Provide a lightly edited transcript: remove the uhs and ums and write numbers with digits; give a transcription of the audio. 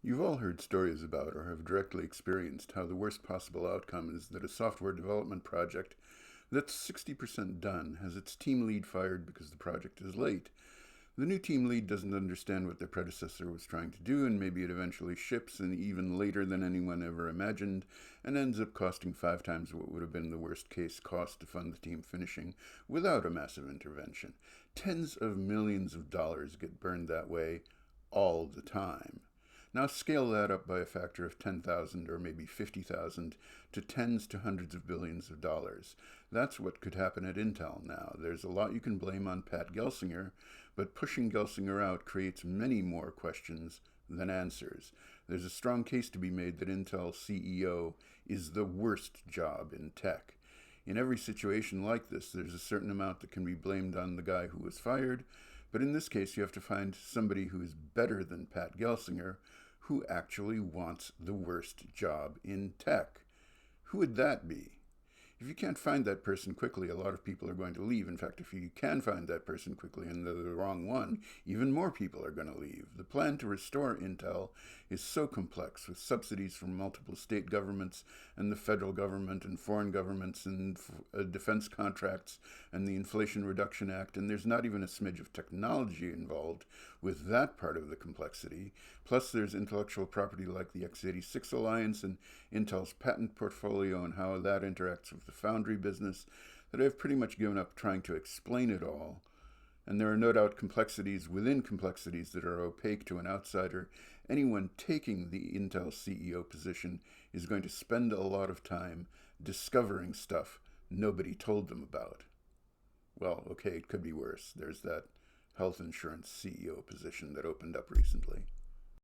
You've all heard stories about or have directly experienced how the worst possible outcome is that a software development project that's 60% done has its team lead fired because the project is late. The new team lead doesn't understand what their predecessor was trying to do, and maybe it eventually ships and even later than anyone ever imagined, and ends up costing 5 times what would have been the worst case cost to fund the team finishing without a massive intervention. Tens of millions of dollars get burned that way all the time. Now scale that up by a factor of 10,000 or maybe 50,000 to tens to hundreds of billions of dollars. That's what could happen at Intel now. There's a lot you can blame on Pat Gelsinger, but pushing Gelsinger out creates many more questions than answers. There's a strong case to be made that Intel CEO is the worst job in tech. In every situation like this, there's a certain amount that can be blamed on the guy who was fired, but in this case, you have to find somebody who is better than Pat Gelsinger, who actually wants the worst job in tech. Who would that be? If you can't find that person quickly, a lot of people are going to leave. In fact, if you can find that person quickly and they're the wrong one, even more people are going to leave. The plan to restore Intel is so complex, with subsidies from multiple state governments and the federal government and foreign governments and defense contracts and the Inflation Reduction Act, and there's not even a smidge of technology involved with that part of the complexity. Plus, there's intellectual property like the x86 Alliance and Intel's patent portfolio and how that interacts with the foundry business that I've pretty much given up trying to explain it all. And there are no doubt complexities within complexities that are opaque to an outsider. Anyone taking the Intel CEO position is going to spend a lot of time discovering stuff nobody told them about. Well, okay, it could be worse. There's that health insurance CEO position that opened up recently.